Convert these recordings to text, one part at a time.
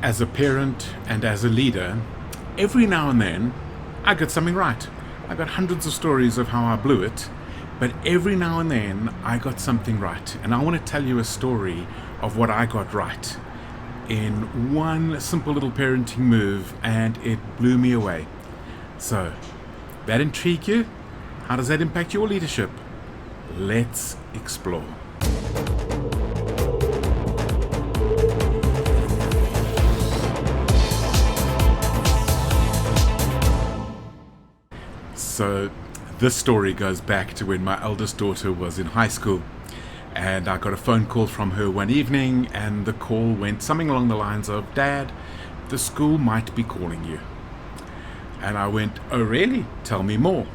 as a parent and as a leader, every now and then I get something right. I got hundreds of stories of how I blew it, but every now and then I got something right. And I want to tell you a story of what I got right in one simple little parenting move, and it blew me away. So, that intrigue you? How does that impact your leadership? Let's explore. So this story goes back to when my eldest daughter was in high school, and I got a phone call from her one evening, and the call went something along the lines of, "Dad, the school might be calling you." And I went, "Oh really? Tell me more."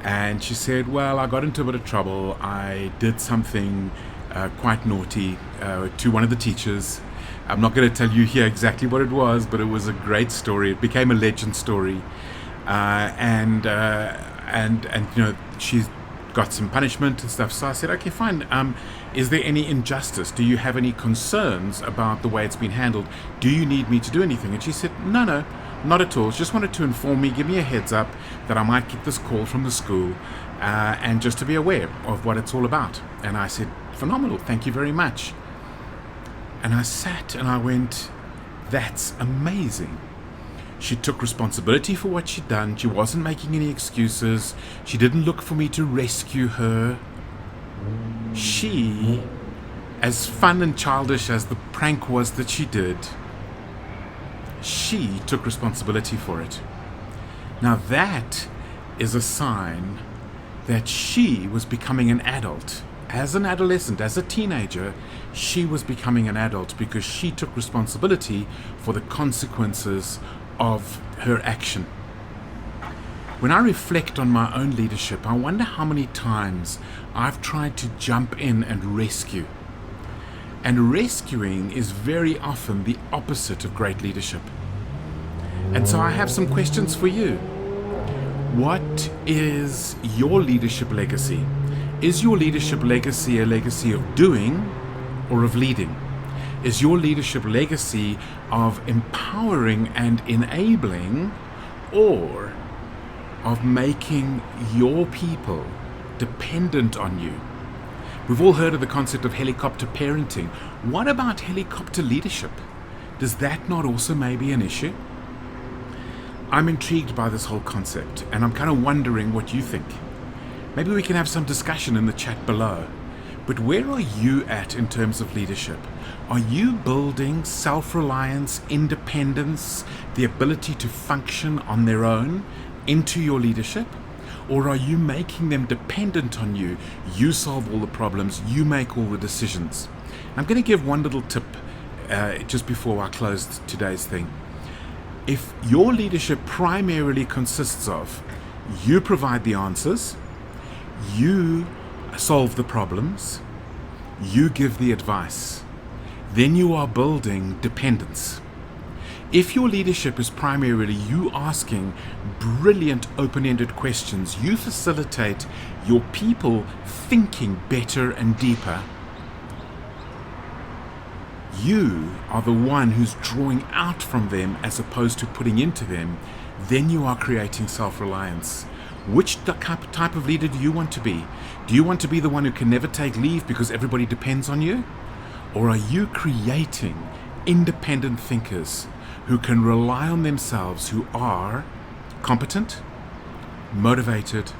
And she said, "Well, I got into a bit of trouble. I did something quite naughty to one of the teachers. I'm not going to tell you here exactly what it was, but it was a great story. It became a legend story. And you know, she's got some punishment and stuff." So I said, "Okay, fine. Is there any injustice? Do you have any concerns about the way it's been handled? Do you need me to do anything?" And she said, No, not at all. She just wanted to inform me, give me a heads up that I might get this call from the school, and just to be aware of what it's all about." And I said, "Phenomenal, thank you very much." And I sat and I went, "That's amazing." She took responsibility for what she'd done. She wasn't making any excuses. She didn't look for me to rescue her. She, as fun and childish as the prank was that she did, she took responsibility for it. Now that is a sign that she was becoming an adult. As an adolescent, as a teenager, she was becoming an adult because she took responsibility for the consequences of her action. When I reflect on my own leadership, I wonder how many times I've tried to jump in and rescue. And rescuing is very often the opposite of great leadership. And so I have some questions for you. What is your leadership legacy? Is your leadership legacy a legacy of doing or of leading? Is your leadership legacy of empowering and enabling, or of making your people dependent on you? We've all heard of the concept of helicopter parenting. What about helicopter leadership? Does that not also maybe an issue? I'm intrigued by this whole concept, and I'm kind of wondering what you think. Maybe we can have some discussion in the chat below. But where are you at in terms of leadership? Are you building self-reliance, independence, the ability to function on their own into your leadership? Or are you making them dependent on you? You solve all the problems, you make all the decisions. I'm going to give one little tip just before I close today's thing. If your leadership primarily consists of you provide the answers, you solve the problems, you give the advice, then you are building dependence. If your leadership is primarily you asking brilliant open-ended questions, you facilitate your people thinking better and deeper, you are the one who's drawing out from them as opposed to putting into them, then you are creating self-reliance. Which type of leader do you want to be? Do you want to be the one who can never take leave because everybody depends on you? Or are you creating independent thinkers who can rely on themselves, who are competent, motivated,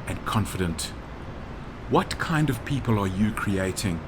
and confident? What kind of people are you creating?